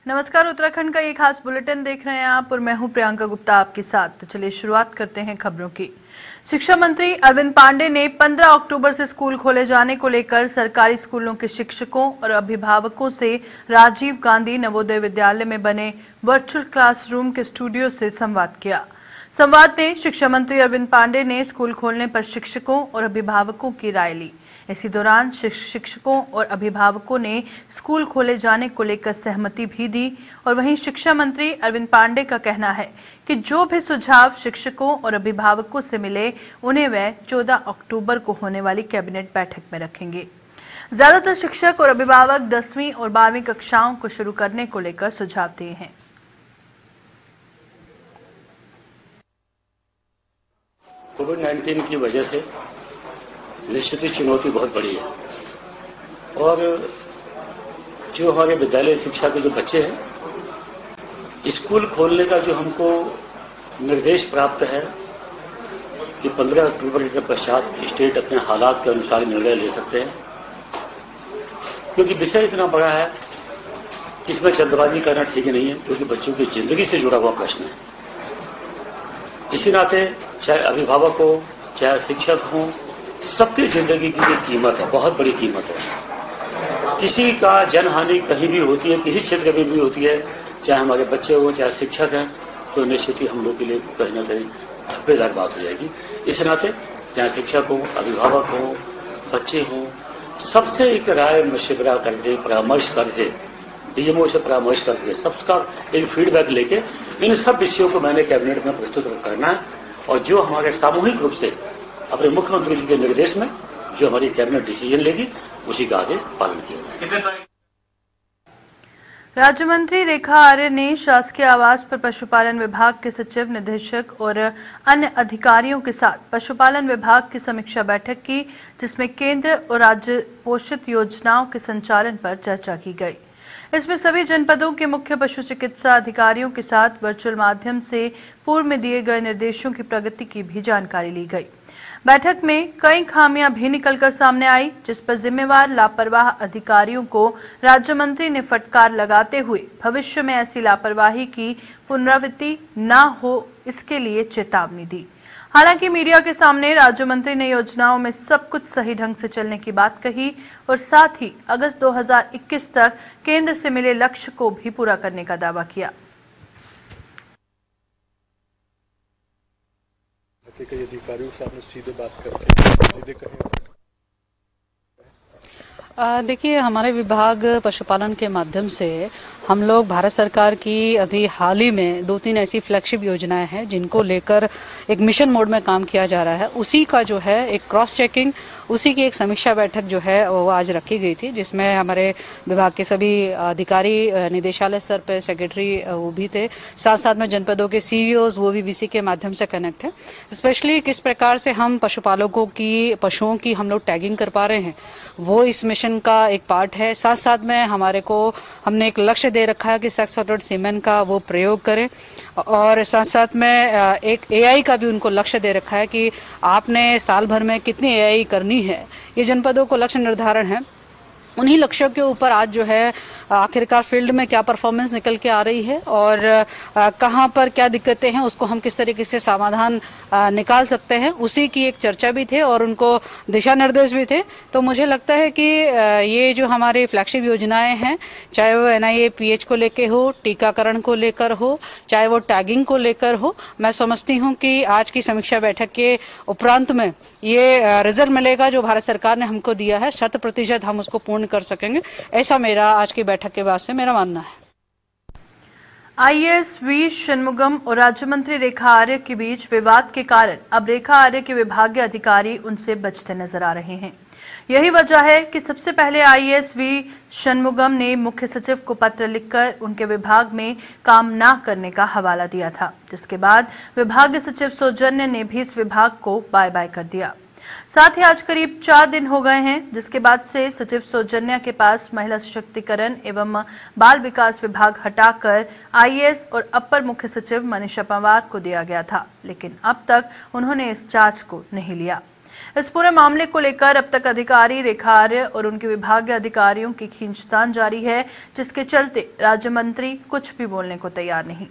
नमस्कार, उत्तराखंड का ये खास बुलेटिन देख रहे हैं आप और मैं हूं प्रियंका गुप्ता आपके साथ। तो चलिए शुरुआत करते हैं खबरों की। शिक्षा मंत्री अरविंद पांडे ने 15 अक्टूबर से स्कूल खोले जाने को लेकर सरकारी स्कूलों के शिक्षकों और अभिभावकों से राजीव गांधी नवोदय विद्यालय में बने वर्चुअल क्लासरूम के स्टूडियो से संवाद किया। संवाद में शिक्षा मंत्री अरविंद पांडे ने स्कूल खोलने पर शिक्षकों और अभिभावकों की राय ली। इसी दौरान शिक्षकों और अभिभावकों ने स्कूल खोले जाने को लेकर सहमति भी दी और वहीं शिक्षा मंत्री अरविंद पांडे का कहना है कि जो भी सुझाव शिक्षकों और अभिभावकों से मिले उन्हें वे 14 अक्टूबर को होने वाली कैबिनेट बैठक में रखेंगे। ज्यादातर शिक्षक और अभिभावक 10वीं और 12वीं कक्षाओं को शुरू करने को लेकर सुझाव दिए हैं। कोविड-19 की वजह से निश्चित ही चुनौती बहुत बड़ी है और जो हमारे विद्यालय शिक्षा के जो बच्चे हैं, स्कूल खोलने का जो हमको निर्देश प्राप्त है कि 15 अक्टूबर के पश्चात स्टेट अपने हालात के अनुसार निर्णय ले सकते हैं, क्योंकि विषय इतना बड़ा है कि इसमें जल्दबाजी करना ठीक नहीं है, क्योंकि बच्चों की जिंदगी से जुड़ा हुआ प्रश्न है। इसी नाते चाहे अभिभावक हो चाहे शिक्षक हो, सबकी जिंदगी की एक कीमत है, बहुत बड़ी कीमत है। किसी का जनहानि कहीं भी होती है, किसी क्षेत्र में भी होती है, चाहे हमारे बच्चे हो चाहे शिक्षक हैं, तो निश्चित ही हम लोग के लिए कहीं ना कहीं धब्बेदार बात हो जाएगी। इस नाते चाहे शिक्षक हो, अभिभावक हो, बच्चे हो, सबसे एक राय मशवरा करके परामर्श करके डीएमओ से परामर्श करके सबका एक फीडबैक लेके इन सब विषयों को मैंने कैबिनेट में प्रस्तुत करना है और जो हमारे सामूहिक रूप से अपने मुख्यमंत्री जी के निर्देश में जो हमारी कैबिनेट डिसीजन लेगी उसी का आगे पालन किया जाए। राज्य मंत्री रेखा आर्य ने शासकीय आवास पर पशुपालन विभाग के सचिव, निदेशक और अन्य अधिकारियों के साथ पशुपालन विभाग की समीक्षा बैठक की, जिसमें केंद्र और राज्य पोषित योजनाओं के संचालन पर चर्चा की गई। इसमें सभी जनपदों के मुख्य पशु चिकित्सा अधिकारियों के साथ वर्चुअल माध्यम से पूर्व में दिए गए निर्देशों की प्रगति की भी जानकारी ली गई। बैठक में कई खामियां भी निकलकर सामने आई, जिस पर जिम्मेवार लापरवाह अधिकारियों को राज्य मंत्री ने फटकार लगाते हुए भविष्य में ऐसी लापरवाही की पुनरावृत्ति न हो इसके लिए चेतावनी दी। हालांकि मीडिया के सामने राज्य मंत्री ने योजनाओं में सब कुछ सही ढंग से चलने की बात कही और साथ ही अगस्त 2021 तक केंद्र से मिले लक्ष्य को भी पूरा करने का दावा किया। कई अधिकारियों से आपने सीधे बात करके सीधे कहें। देखिए, हमारे विभाग पशुपालन के माध्यम से हम लोग भारत सरकार की अभी हाल ही में 2-3 ऐसी फ्लैगशिप योजनाएं हैं जिनको लेकर एक मिशन मोड में काम किया जा रहा है। उसी का जो है एक क्रॉस चेकिंग, उसी की एक समीक्षा बैठक जो है वो आज रखी गई थी, जिसमें हमारे विभाग के सभी अधिकारी निदेशालय स्तर पर सेक्रेटरी वो भी थे, साथ साथ में जनपदों के सीईओज वो भी वीसी के माध्यम से कनेक्ट है। स्पेशली किस प्रकार से हम पशुपालकों की पशुओं की हम लोग टैगिंग कर पा रहे हैं वो इस मिशन का एक पार्ट है। साथ साथ में हमने एक लक्ष्य दे रखा है कि सेक्स सॉर्टेड सीमेन का वो प्रयोग करें और साथ साथ में एक एआई का भी उनको लक्ष्य दे रखा है कि आपने साल भर में कितनी एआई करनी है। ये जनपदों को लक्ष्य निर्धारण है। उन्हीं लक्ष्यों के ऊपर आज जो है आखिरकार फील्ड में क्या परफॉर्मेंस निकल के आ रही है और कहां पर क्या दिक्कतें हैं उसको हम किस तरीके से समाधान निकाल सकते हैं, उसी की एक चर्चा भी थे और उनको दिशा निर्देश भी थे। तो मुझे लगता है कि ये जो हमारी फ्लैगशिप योजनाएं हैं, चाहे वो NIAPH को लेकर हो, टीकाकरण को लेकर हो, चाहे वो टैगिंग को लेकर हो, मैं समझती हूँ कि आज की समीक्षा बैठक के उपरांत में ये रिजल्ट मिलेगा जो भारत सरकार ने हमको दिया है, 100% हम उसको पूर्ण कर सकेंगे। ऐसा मेरा आज की बैठक के बाद से मेरा मानना है। IAS वी षणमुगम और राज्य मंत्री रेखा आर्य के बीच विवाद के कारण अब रेखा आर्य के विभागीय अधिकारी उनसे बचते नजर आ रहे हैं। यही वजह है कि सबसे पहले IAS वी षणमुगम ने मुख्य सचिव को पत्र लिखकर उनके विभाग में काम न करने का हवाला दिया था, जिसके बाद विभागीय सचिव सौजन्य ने भी इस विभाग को बाय बाय कर दिया। साथ ही आज करीब 4 दिन हो गए हैं जिसके बाद से सचिव सौजन्या के पास महिला सशक्तिकरण एवं बाल विकास विभाग हटाकर IAS और अपर मुख्य सचिव मनीषा पंवार को दिया गया था, लेकिन अब तक उन्होंने इस चार्ज को नहीं लिया। इस पूरे मामले को लेकर अब तक अधिकारी, रेखार्य और उनके विभागीय अधिकारियों की खींचतान जारी है, जिसके चलते राज्य मंत्री कुछ भी बोलने को तैयार नहीं।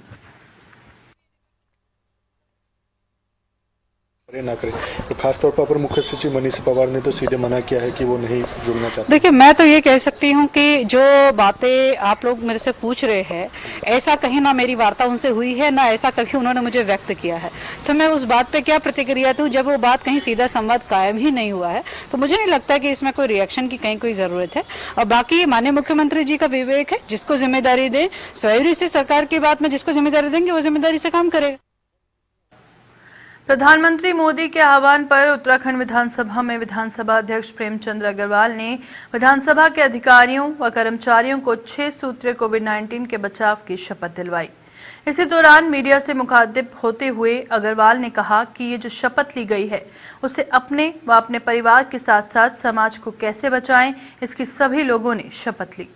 ना करें तो खासतौर पर अपर मुख्य सचिव मनीष पवार ने तो सीधे मना किया है कि वो नहीं जुड़ना चाहते। देखिए, मैं तो ये कह सकती हूँ कि जो बातें आप लोग मेरे से पूछ रहे हैं, ऐसा कहीं ना मेरी वार्ता उनसे हुई है, ना ऐसा कभी उन्होंने मुझे व्यक्त किया है। तो मैं उस बात पे क्या प्रतिक्रिया दूं जब वो बात कहीं सीधा संवाद कायम ही नहीं हुआ है। तो मुझे नहीं लगता कि इसमें कोई रिएक्शन की कहीं कोई जरूरत है। और बाकी माननीय मुख्यमंत्री जी का विवेक है, जिसको जिम्मेदारी दे, स्वयं से सरकार की बात में जिसको जिम्मेदारी देंगे वो जिम्मेदारी से काम करेगा। प्रधानमंत्री मोदी के आह्वान पर उत्तराखंड विधानसभा में विधानसभा अध्यक्ष प्रेमचंद अग्रवाल ने विधानसभा के अधिकारियों व कर्मचारियों को 6 सूत्रीय कोविड-19 के बचाव की शपथ दिलवाई। इसी दौरान मीडिया से मुखातिब होते हुए अग्रवाल ने कहा कि ये जो शपथ ली गई है, उसे अपने व अपने परिवार के साथ साथ समाज को कैसे बचाएं, इसकी सभी लोगों ने शपथ ली।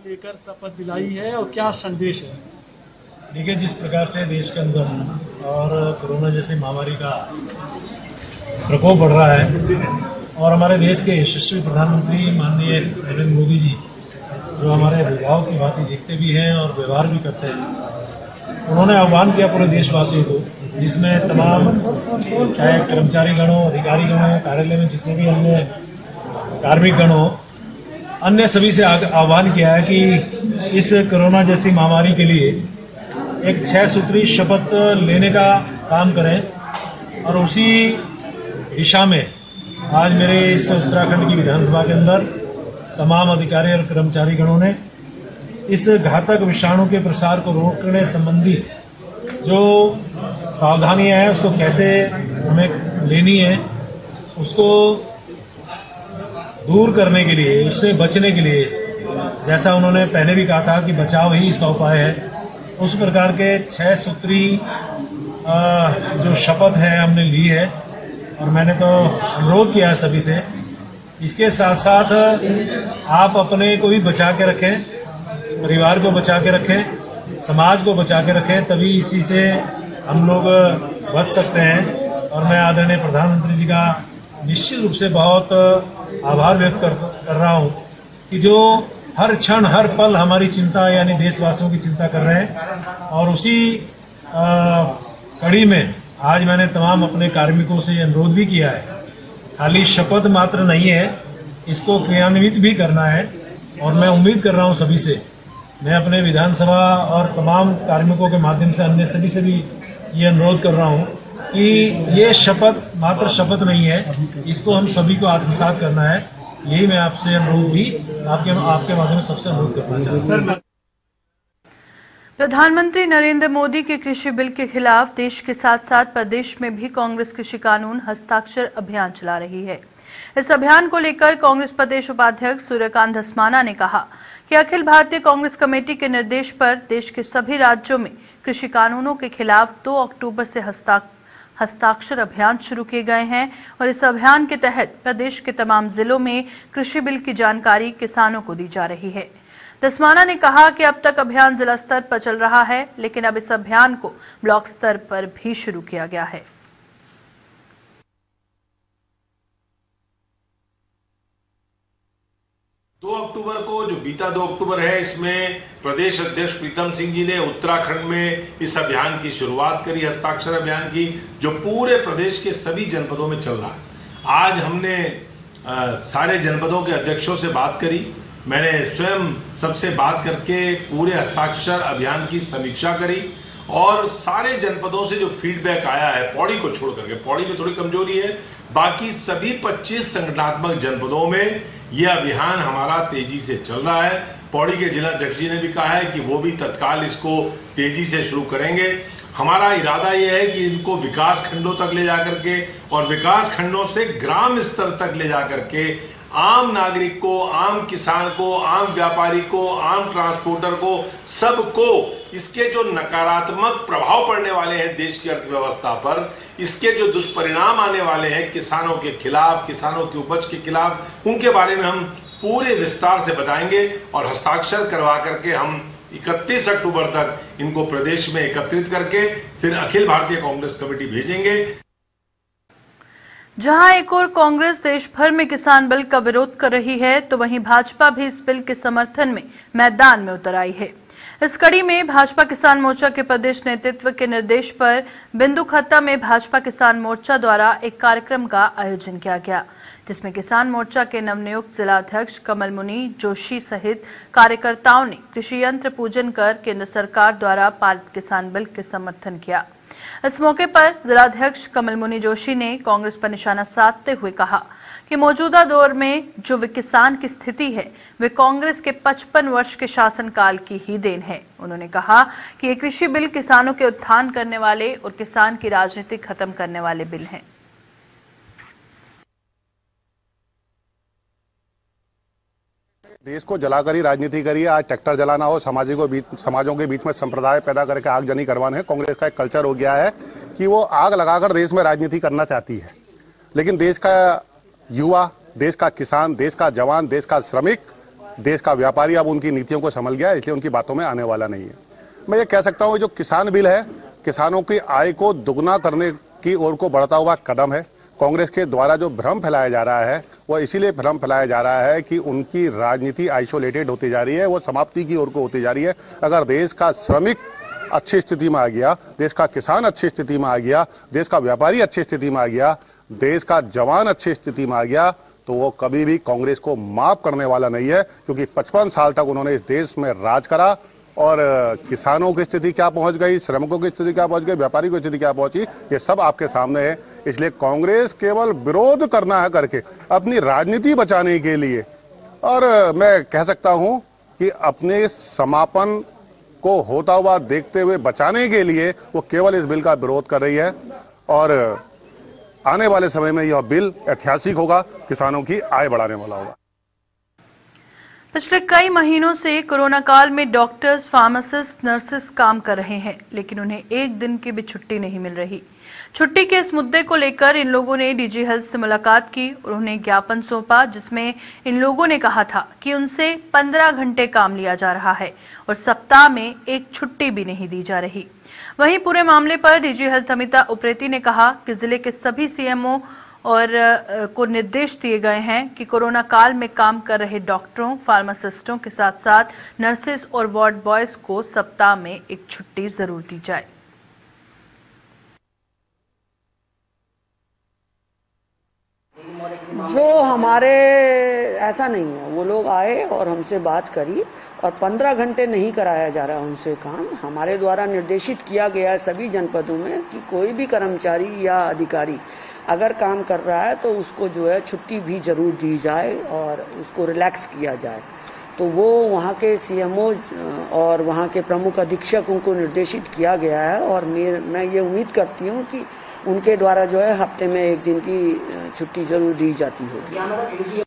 लेकर शपथ दिलाई है और क्या संदेश है? देखिए, जिस प्रकार से देश के अंदर और कोरोना जैसी महामारी का प्रकोप बढ़ रहा है और हमारे देश के यशस्वी प्रधानमंत्री माननीय नरेंद्र मोदी जी, जो हमारे विभाग की बातें देखते भी हैं और व्यवहार भी करते हैं, उन्होंने आह्वान किया पूरे देशवासियों को, जिसमें तमाम चाहे कर्मचारी गणों, अधिकारी गणों, कार्यालय में जितने भी अन्य कार्मिक गण हो, अन्य सभी से आह्वान किया है कि इस कोरोना जैसी महामारी के लिए एक 6 सूत्री शपथ लेने का काम करें। और उसी दिशा में आज मेरे इस उत्तराखंड की विधानसभा के अंदर तमाम अधिकारी और कर्मचारी गणों ने इस घातक विषाणु के प्रसार को रोकने संबंधी जो सावधानियां हैं उसको कैसे हमें लेनी है, उसको दूर करने के लिए, उससे बचने के लिए, जैसा उन्होंने पहले भी कहा था कि बचाव ही इसका उपाय है, उस प्रकार के 6 सूत्री जो शपथ है हमने ली है। और मैंने तो अनुरोध किया है सभी से, इसके साथ साथ आप अपने को भी बचा के रखें, परिवार को बचा के रखें, समाज को बचा के रखें, तभी इसी से हम लोग बच सकते हैं। और मैं आदरणीय प्रधानमंत्री जी का निश्चित रूप से बहुत आभार व्यक्त कर रहा हूं कि जो हर क्षण हर पल हमारी चिंता यानी देशवासियों की चिंता कर रहे हैं। और उसी कड़ी में आज मैंने तमाम अपने कार्मिकों से अनुरोध भी किया है, खाली शपथ मात्र नहीं है, इसको क्रियान्वित भी करना है। और मैं उम्मीद कर रहा हूं सभी से, मैं अपने विधानसभा और तमाम कार्मिकों के माध्यम से अन्य सभी से भी ये अनुरोध कर रहा हूं कि ये शपथ मात्र शपथ नहीं है, इसको हम सभी को आत्मसात करना है। यही मैं आपसे अनुरोध भी आपके माध्यम से सबसे अनुरोध करना चाहता हूँ। प्रधानमंत्री नरेंद्र मोदी के कृषि बिल के खिलाफ देश के साथ साथ प्रदेश में भी कांग्रेस कृषि कानून हस्ताक्षर अभियान चला रही है। इस अभियान को लेकर कांग्रेस प्रदेश उपाध्यक्ष सूर्यकांत धस्माना ने कहा कि अखिल भारतीय कांग्रेस कमेटी के निर्देश पर देश के सभी राज्यों में कृषि कानूनों के खिलाफ 2 अक्टूबर से हस्ताक्षर अभियान शुरू किए गए हैं और इस अभियान के तहत प्रदेश के तमाम जिलों में कृषि बिल की जानकारी किसानों को दी जा रही है। धस्माना ने कहा कि अब तक अभियान जिला स्तर पर चल रहा है, लेकिन अब इस अभियान को ब्लॉक स्तर पर भी शुरू किया गया है। 2 अक्टूबर को जो बीता 2 अक्टूबर है, इसमें प्रदेश अध्यक्ष प्रीतम सिंह जी ने उत्तराखंड में इस अभियान की शुरुआत करी, हस्ताक्षर अभियान की, जो पूरे प्रदेश के सभी जनपदों में चल रहा है। आज हमने सारे जनपदों के अध्यक्षों से बात करी, मैंने स्वयं सबसे बात करके पूरे हस्ताक्षर अभियान की समीक्षा करी और सारे जनपदों से जो फीडबैक आया है, पौड़ी को छोड़ करके, पौड़ी में थोड़ी कमजोरी है, बाकी सभी 25 संगठनात्मक जनपदों में यह अभियान हमारा तेजी से चल रहा है। पौड़ी के जिला अध्यक्ष जी ने भी कहा है कि वो भी तत्काल इसको तेजी से शुरू करेंगे। हमारा इरादा यह है कि इनको विकास खंडों तक ले जाकर के और विकास खंडों से ग्राम स्तर तक ले जाकर के आम नागरिक को, आम किसान को, आम व्यापारी को, आम ट्रांसपोर्टर को, सबको इसके जो नकारात्मक प्रभाव पड़ने वाले हैं देश की अर्थव्यवस्था पर, इसके जो दुष्परिणाम आने वाले हैं किसानों के खिलाफ, किसानों की उपज के खिलाफ, उनके बारे में हम पूरे विस्तार से बताएंगे और हस्ताक्षर करवा करके हम 31 अक्टूबर तक इनको प्रदेश में एकत्रित करके फिर अखिल भारतीय कांग्रेस कमेटी भेजेंगे। जहां एक और कांग्रेस देश भर में किसान बिल का विरोध कर रही है, तो वहीं भाजपा भी इस बिल के समर्थन में मैदान में उतर आई है। इस कड़ी में भाजपा किसान मोर्चा के प्रदेश नेतृत्व के निर्देश पर बिंदुखत्ता में भाजपा किसान मोर्चा द्वारा एक कार्यक्रम का आयोजन किया गया, जिसमें किसान मोर्चा के नवनियुक्त जिलाध्यक्ष कमल मुनि जोशी सहित कार्यकर्ताओं ने कृषि यंत्र पूजन कर केंद्र सरकार द्वारा पारित किसान बिल के समर्थन किया। इस मौके पर जिलाध्यक्ष कमल मुनि जोशी ने कांग्रेस पर निशाना साधते हुए कहा कि मौजूदा दौर में जो किसान की स्थिति है वे कांग्रेस के 55 वर्ष के शासनकाल की ही देन है। उन्होंने कहा कि ये कृषि बिल किसानों के उत्थान करने वाले और किसान की राजनीति खत्म करने वाले बिल हैं। देश को जलाकर ही राजनीति करिए। आज ट्रैक्टर जलाना हो, समाजों के बीच में संप्रदाय पैदा करके आगजनी करवाना है। कांग्रेस का एक कल्चर हो गया है कि वो आग लगाकर देश में राजनीति करना चाहती है, लेकिन देश का युवा, देश का किसान, देश का जवान, देश का श्रमिक, देश का व्यापारी अब उनकी नीतियों को समझ गया, इसलिए उनकी बातों में आने वाला नहीं है। मैं ये कह सकता हूँ जो किसान बिल है, किसानों की आय को दुगना करने की ओर को बढ़ता हुआ कदम है। कांग्रेस के द्वारा जो भ्रम फैलाया जा रहा है वो इसीलिए भ्रम फैलाया जा रहा है कि उनकी राजनीति आइसोलेटेड होती जा रही है, वो समाप्ति की ओर को होती जा रही है। अगर देश का श्रमिक अच्छी स्थिति में आ गया, देश का किसान अच्छी स्थिति में आ गया, देश का व्यापारी अच्छी स्थिति में आ गया, देश का जवान अच्छी स्थिति में आ गया, तो वो कभी भी कांग्रेस को माफ करने वाला नहीं है, क्योंकि 55 साल तक उन्होंने इस देश में राज करा और किसानों की स्थिति क्या पहुंच गई, श्रमिकों की स्थिति क्या पहुंच गई, व्यापारी की स्थिति क्या पहुंची, ये सब आपके सामने है। इसलिए कांग्रेस केवल विरोध करना है करके अपनी राजनीति बचाने के लिए, और मैं कह सकता हूं कि अपने समापन को होता हुआ देखते हुए बचाने के लिए वो केवल इस बिल का विरोध कर रही है। और आने वाले समय में यह बिल ऐतिहासिक होगा, किसानों की आय बढ़ाने वाला होगा। पिछले कई महीनों से कोरोना काल में डॉक्टर्स, फार्मासिस्ट, नर्सेस काम कर रहे हैं, लेकिन उन्हें एक दिन की भी छुट्टी नहीं मिल रही। छुट्टी के इस मुद्दे को लेकर इन लोगों ने डीजी हेल्थ से मुलाकात की और उन्हें ज्ञापन सौंपा, जिसमें इन लोगों ने कहा था कि उनसे 15 घंटे काम लिया जा रहा है और सप्ताह में एक छुट्टी भी नहीं दी जा रही। वहीं पूरे मामले पर डीजी हेल्थ अमिता उप्रेती ने कहा कि जिले के सभी सीएमओ और को निर्देश दिए गए हैं कि कोरोना काल में काम कर रहे डॉक्टरों, फार्मासिस्टों के साथ साथ नर्सेस और वार्ड बॉयज को सप्ताह में एक छुट्टी जरूर दी जाए। जो हमारे ऐसा नहीं है, वो लोग आए और हमसे बात करी और 15 घंटे नहीं कराया जा रहा उनसे काम। हमारे द्वारा निर्देशित किया गया है सभी जनपदों में कि कोई भी कर्मचारी या अधिकारी अगर काम कर रहा है तो उसको जो है छुट्टी भी जरूर दी जाए और उसको रिलैक्स किया जाए। तो वो वहाँ के सीएमओ और वहाँ के प्रमुख अधीक्षकों को निर्देशित किया गया है और मैं ये उम्मीद करती हूँ कि उनके द्वारा जो है हफ्ते में एक दिन की छुट्टी जरूर दी जाती होगी।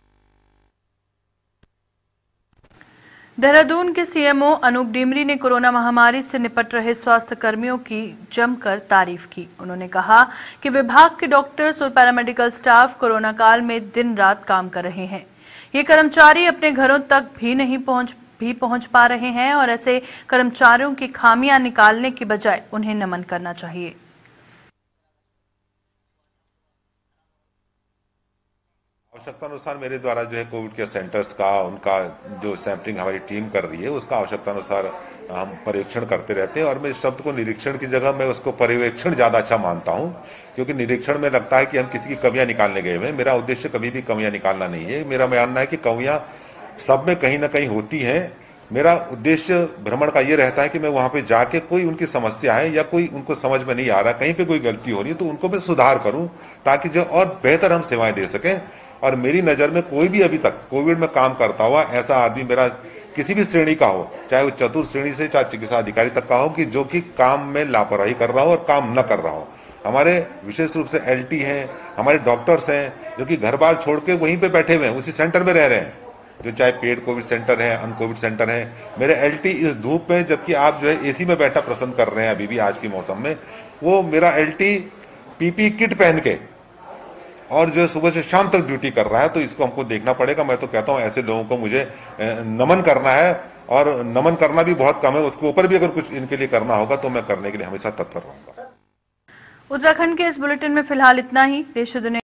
देहरादून के सीएमओ अनूप डिमरी ने कोरोना महामारी से निपट रहे स्वास्थ्य कर्मियों की जमकर तारीफ की। उन्होंने कहा कि विभाग के डॉक्टर्स और पैरामेडिकल स्टाफ कोरोना काल में दिन रात काम कर रहे हैं। ये कर्मचारी अपने घरों तक भी नहीं पहुंच पा रहे हैं और ऐसे कर्मचारियों की खामियां निकालने की बजाय उन्हें नमन करना चाहिए। आवश्यकता अनुसार मेरे द्वारा जो है कोविड केयर सेंटर्स का उनका जो सैंपलिंग हमारी टीम कर रही है उसका आवश्यकता अनुसार हम पर्यवेक्षण करते रहते हैं। और मैं इस शब्द को निरीक्षण की जगह मैं उसको पर्यवेक्षण ज्यादा अच्छा मानता हूं, क्योंकि निरीक्षण में लगता है कि हम किसी की कमियां निकालने गए हैं। मेरा उद्देश्य कभी भी कमियां निकालना नहीं है। मेरा मानना है कि कमियां सब में कहीं ना कहीं होती हैं। मेरा उद्देश्य भ्रमण का ये रहता है कि मैं वहां पे जाके कोई उनकी समस्या है या कोई उनको समझ में नहीं आ रहा, कहीं पे कोई गलती हो रही है तो उनको मैं सुधार करूं, ताकि जो और बेहतर हम सेवाएं दे सकें। और मेरी नजर में कोई भी अभी तक कोविड में काम करता हुआ ऐसा आदमी मेरा किसी भी श्रेणी का हो, चाहे वो चतुर्थ श्रेणी से चाहे चिकित्सा अधिकारी तक का हो, कि जो कि काम में लापरवाही कर रहा हो और काम न कर रहा हो। हमारे विशेष रूप से एलटी हैं, हमारे डॉक्टर्स हैं जो कि घर बार छोड़ के वहीं पे बैठे हुए हैं, उसी सेंटर में रह रहे हैं। जो चाहे पेड कोविड सेंटर है, अन कोविड सेंटर है, मेरे एलटी इस धूप में, जबकि आप जो है एसी में बैठा पसंद कर रहे हैं अभी भी आज के मौसम में, वो मेरा एलटी पीपी किट पहन के और जो सुबह से शाम तक ड्यूटी कर रहा है। तो इसको हमको देखना पड़ेगा। मैं तो कहता हूं ऐसे लोगों को मुझे नमन करना है, और नमन करना भी बहुत कम है, उसके ऊपर भी अगर कुछ इनके लिए करना होगा तो मैं करने के लिए हमेशा तत्पर रहूंगा। उत्तराखंड के इस बुलेटिन में फिलहाल इतना ही। देश और दुनिया